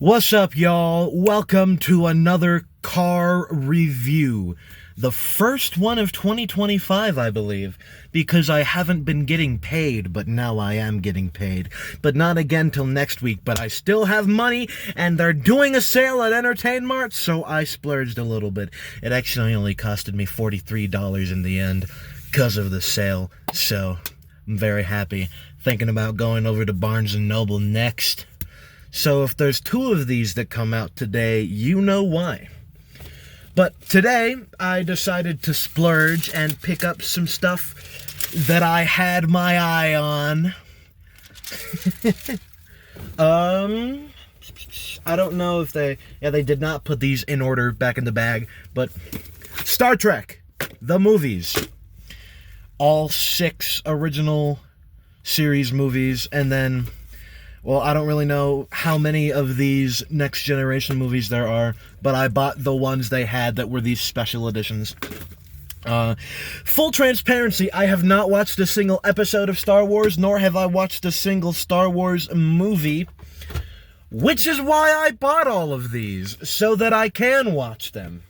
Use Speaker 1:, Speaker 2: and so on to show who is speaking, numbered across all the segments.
Speaker 1: What's up, y'all? Welcome to another car review. The first one of 2025, I believe, because I haven't been getting paid, but now I am getting paid. But not again till next week, but I still have money, and they're doing a sale at Entertain Mart, so I splurged a little bit. It actually only costed me $43 in the end because of the sale, so I'm very happy. Thinking about going over to Barnes & Noble next. So if there's two of these that come out today, you know why. But today, I decided to splurge and pick up some stuff that I had my eye on. I don't know if they did not put these in order back in the bag, but Star Trek, the movies. All 6 original series movies, and then, well, I don't really know how many of these Next Generation movies there are, but I bought the ones they had that were these special editions. Full transparency, I have not watched a single episode of Star Wars, nor have I watched a single Star Wars movie, which is why I bought all of these, so that I can watch them.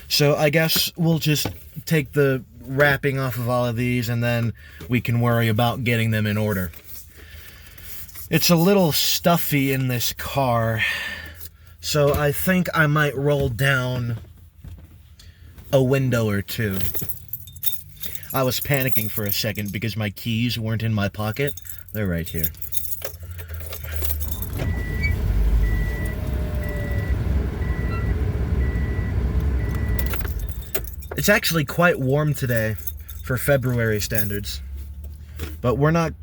Speaker 1: So I guess we'll just take the wrapping off of all of these, and then we can worry about getting them in order. It's a little stuffy in this car, so I think I might roll down a window or two. I was panicking for a second because my keys weren't in my pocket. They're right here. It's actually quite warm today for February standards, but we're not,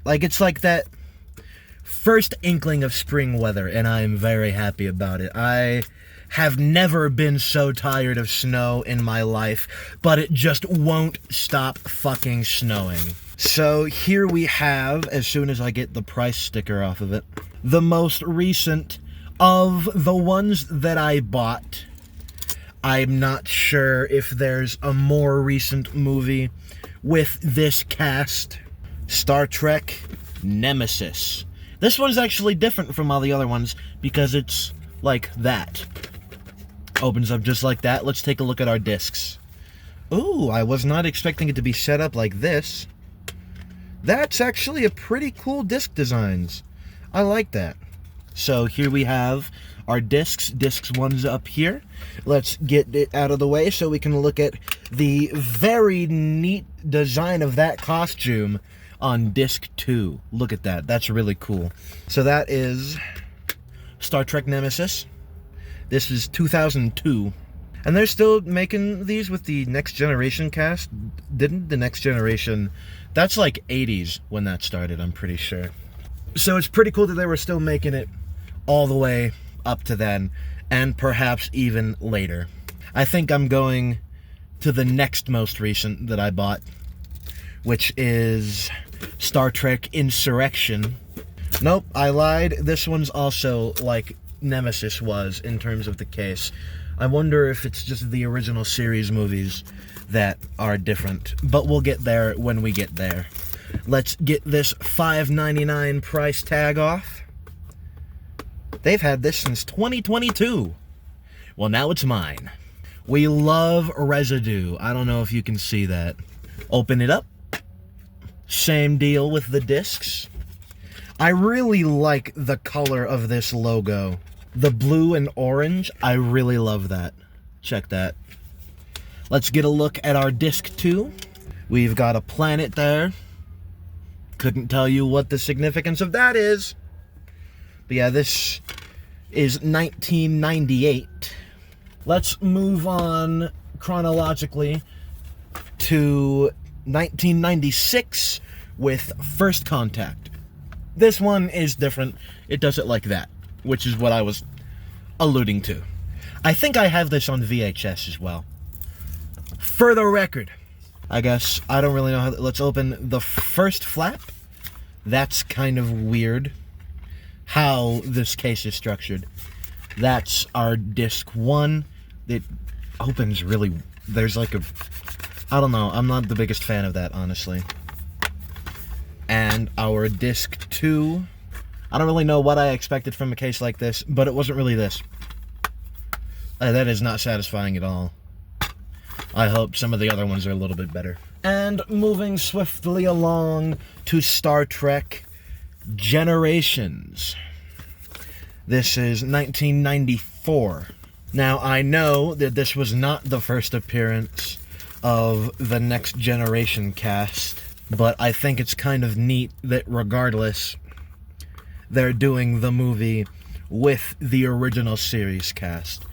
Speaker 1: like, it's like that first inkling of spring weather, and I am very happy about it. I have never been so tired of snow in my life, but it just won't stop fucking snowing. So here we have, as soon as I get the price sticker off of it, the most recent of the ones that I bought. I'm not sure if there's a more recent movie with this cast. Star Trek Nemesis. This one's actually different from all the other ones because it's like that. Opens up just like that. Let's take a look at our discs. Ooh, I was not expecting it to be set up like this. That's actually a pretty cool disc designs. I like that. So here we have our discs. Discs 1's up here. Let's get it out of the way so we can look at the very neat design of that costume on disc 2. Look at that. That's really cool. So that is Star Trek Nemesis. This is 2002. And they're still making these with the Next Generation cast. Didn't the Next Generation... That's like 80s when that started, I'm pretty sure. So it's pretty cool that they were still making it all the way up to then, and perhaps even later. I think I'm going to the next most recent that I bought, which is Star Trek Insurrection. Nope, I lied. This one's also like Nemesis was in terms of the case. I wonder if it's just the original series movies that are different, but we'll get there when we get there. Let's get this $5.99 price tag off. They've had this since 2022. Well, now it's mine. We love residue. I don't know if you can see that. Open it up. Same deal with the discs. I really like the color of this logo. The blue and orange, I really love that. Check that. Let's get a look at our disc 2. We've got a planet there. Couldn't tell you what the significance of that is. But yeah, this is 1998. Let's move on chronologically to 1996 with First Contact. This one is different. It does it like that, which is what I was alluding to. I think I have this on VHS as well. For the record, I guess I don't really know how... Let's open the first flap. That's kind of weird how this case is structured. That's our disc 1. It opens really... There's like a... I don't know. I'm not the biggest fan of that, honestly. And our disc 2 I don't really know what I expected from a case like this, but it wasn't really this. That is not satisfying at all. I hope some of the other ones are a little bit better. And moving swiftly along to Star Trek Generations. This is 1994. Now, I know that this was not the first appearance of the Next Generation cast, but I think it's kind of neat that regardless, they're doing the movie with the original series cast.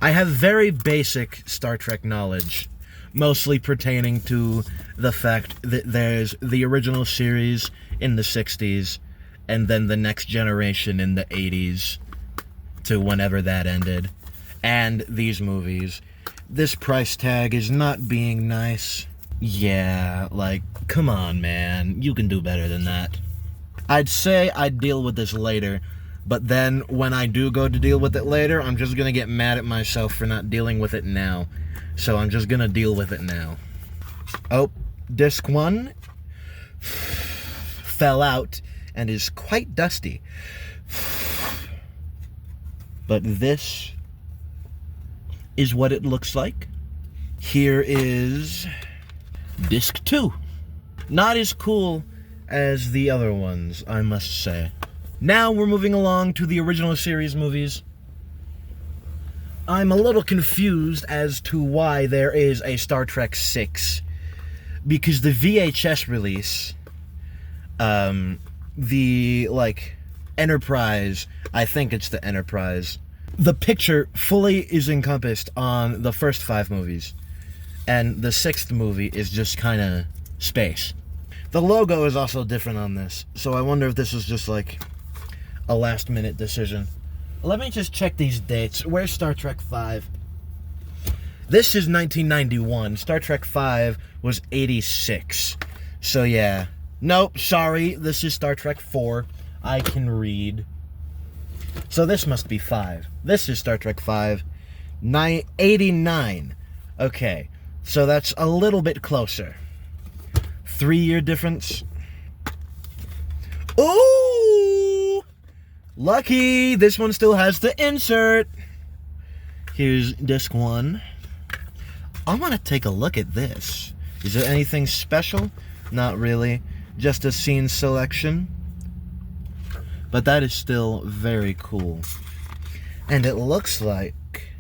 Speaker 1: I have very basic Star Trek knowledge, mostly pertaining to the fact that there's the original series in the 60s, and then the Next Generation in the 80s, to whenever that ended, and these movies. This price tag is not being nice. Yeah, like, come on, man. You can do better than that. I'd say I'd deal with this later, but then when I do go to deal with it later, I'm just gonna get mad at myself for not dealing with it now. So I'm just gonna deal with it now. Oh, disc 1 fell out and is quite dusty. But this is what it looks like. Here is disc 2. Not as cool as the other ones, I must say. Now we're moving along to the original series movies. I'm a little confused as to why there is a Star Trek 6. Because the VHS release, the, Enterprise, I think it's the Enterprise, the picture fully is encompassed on the first 5 movies. And the 6th movie is just kind of space. The logo is also different on this, so I wonder if this was just, a last-minute decision. Let me just check these dates. Where's Star Trek 5? This is 1991. Star Trek 5 was 86. So, yeah. Nope, sorry. This is Star Trek 4. I can read. So this must be 5. This is Star Trek 5. 89. Okay. So that's a little bit closer. 3-year difference. Ooh! Lucky! This one still has the insert. Here's disc 1. I want to take a look at this. Is there anything special? Not really. Just a scene selection. But that is still very cool. And it looks like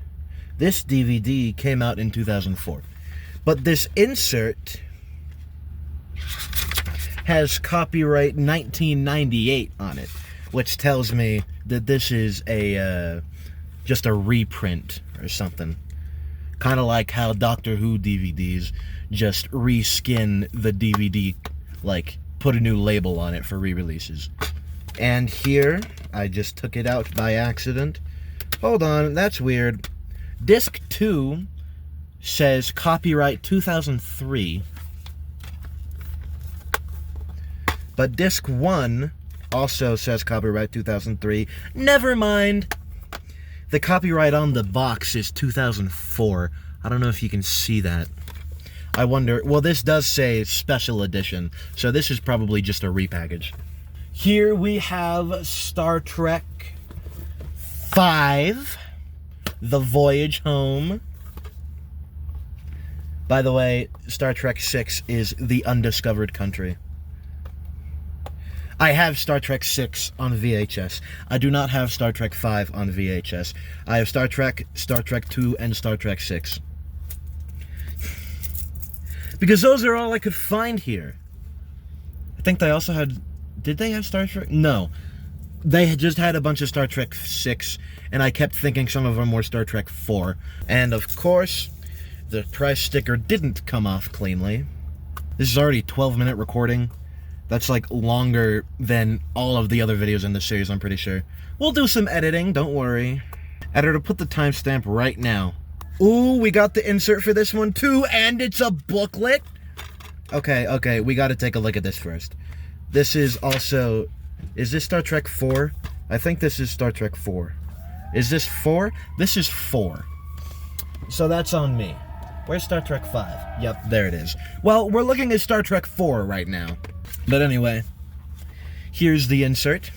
Speaker 1: this DVD came out in 2004. But this insert has copyright 1998 on it, which tells me that this is just a reprint or something. Kind of like how Doctor Who DVDs just reskin the DVD, put a new label on it for re-releases. And here, I just took it out by accident. Hold on, that's weird. Disc 2 says copyright 2003. But disc 1 also says copyright 2003. Never mind. The copyright on the box is 2004. I don't know if you can see that. I wonder, well, this does say special edition, so this is probably just a repackage. Here we have Star Trek 5, The Voyage Home. By the way, Star Trek 6 is The Undiscovered Country. I have Star Trek 6 on VHS. I do not have Star Trek 5 on VHS. I have Star Trek 2, and Star Trek 6. Because those are all I could find here. I think they also had... Did they have Star Trek? No. They had just had a bunch of Star Trek 6, and I kept thinking some of them were Star Trek 4. And, of course, the price sticker didn't come off cleanly. This is already a 12-minute recording. That's, longer than all of the other videos in the series, I'm pretty sure. We'll do some editing, don't worry. Editor, put the timestamp right now. Ooh, we got the insert for this one, too, and it's a booklet? Okay, we gotta take a look at this first. This is also... Is this Star Trek 4? I think this is Star Trek 4. Is this 4? This is 4. So that's on me. Where's Star Trek 5? Yep, there it is. Well, we're looking at Star Trek 4 right now. But anyway, here's the insert.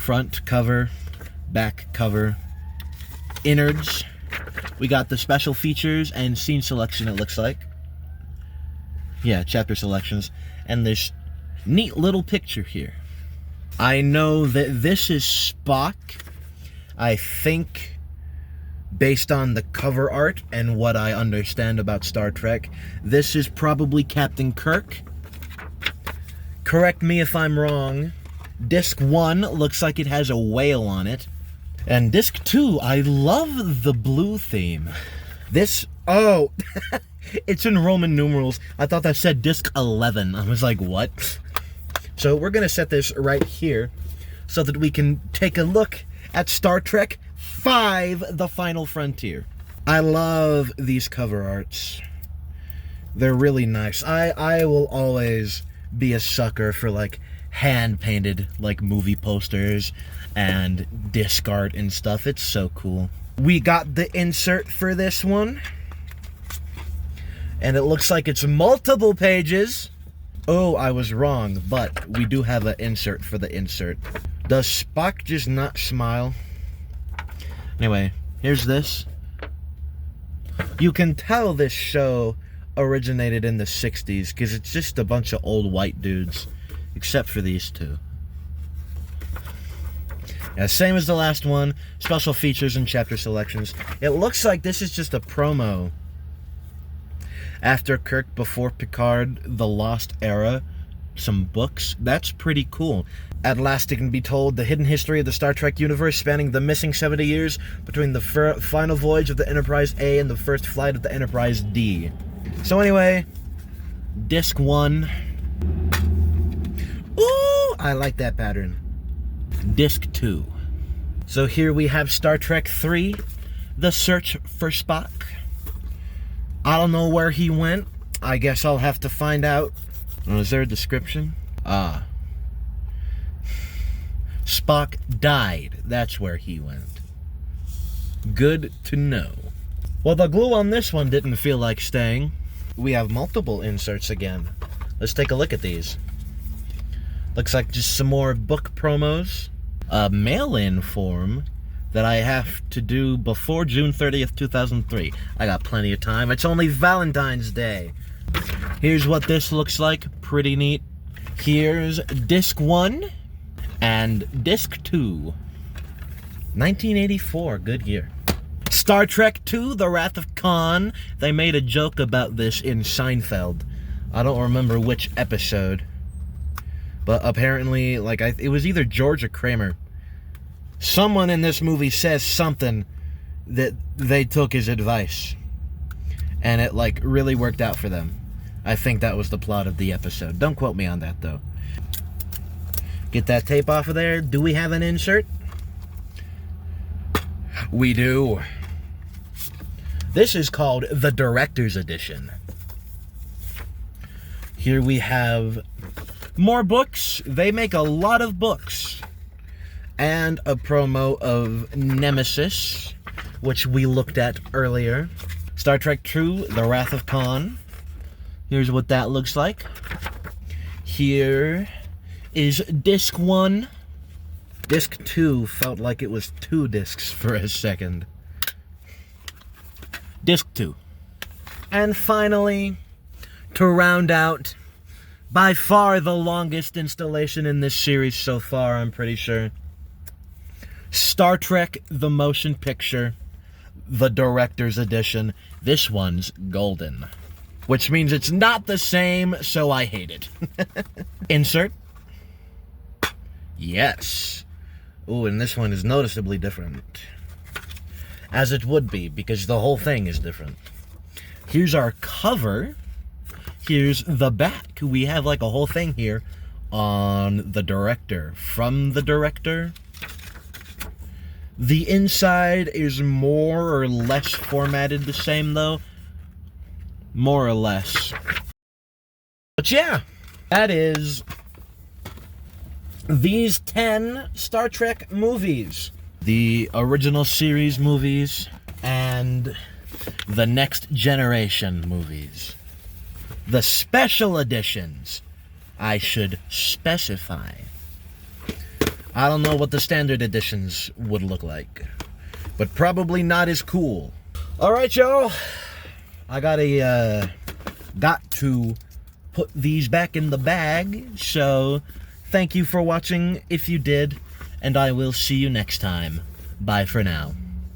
Speaker 1: front cover, back cover, innards. We got the special features and scene selection, it looks like. Yeah, chapter selections. And this neat little picture here. I know that this is Spock. I think, based on the cover art and what I understand about Star Trek, this is probably Captain Kirk. Correct me if I'm wrong. Disc 1 looks like it has a whale on it. And Disc 2, I love the blue theme. This, oh, it's in Roman numerals. I thought that said Disc 11. I was like, what? So we're going to set this right here so that we can take a look at Star Trek V, The Final Frontier. I love these cover arts. They're really nice. I will always be a sucker for, like, hand-painted, like, movie posters and disc art and stuff. It's so cool. We got the insert for this one. And it looks like it's multiple pages. Oh, I was wrong, but we do have an insert for the insert. Does Spock just not smile? Anyway, here's this. You can tell this show originated in the 60s because it's just a bunch of old white dudes, except for these two. Yeah, same as the last one. Special features and chapter selections. It looks like this is just a promo. After Kirk, before Picard, The Lost Era, some books. That's pretty cool. At last it can be told the hidden history of the Star Trek universe spanning the missing 70 years between the final voyage of the Enterprise A and the first flight of the Enterprise D. So anyway, Disc 1. Ooh, I like that pattern. Disc 2. So here we have Star Trek 3, The Search for Spock. I don't know where he went. I guess I'll have to find out. Is there a description? Spock died. That's where he went. Good to know. Well, the glue on this one didn't feel like staying. We have multiple inserts again. Let's take a look at these. Looks like just some more book promos. A mail-in form that I have to do before June 30th, 2003. I got plenty of time. It's only Valentine's Day. Here's what this looks like. Pretty neat. Here's Disc 1 and Disc 2. 1984. Good year. Star Trek II, The Wrath of Khan. They made a joke about this in Seinfeld. I don't remember which episode. But apparently, like, it was either George or Kramer. Someone in this movie says something that they took as advice. And it, like, really worked out for them. I think that was the plot of the episode. Don't quote me on that, though. Get that tape off of there. Do we have an insert? We do. This is called the Director's Edition. Here we have more books. They make a lot of books. And a promo of Nemesis, which we looked at earlier. Star Trek II, The Wrath of Khan. Here's what that looks like. Here is Disc 1. Disc 2 felt like it was 2 discs for a second. Disc 2. And finally, to round out, by far the longest installation in this series so far, I'm pretty sure, Star Trek The Motion Picture, the Director's Edition. This one's golden. Which means it's not the same, so I hate it. Insert. Yes. Ooh, and this one is noticeably different. As it would be, because the whole thing is different. Here's our cover. Here's the back. We have like a whole thing here on the director. From the director. The inside is more or less formatted the same, though. More or less. But yeah, that is these 10 Star Trek movies. The original series movies and the Next Generation movies. The special editions, I should specify. I don't know what the standard editions would look like, but probably not as cool. Alright, y'all. I got to put these back in the bag, so thank you for watching if you did, and I will see you next time. Bye for now.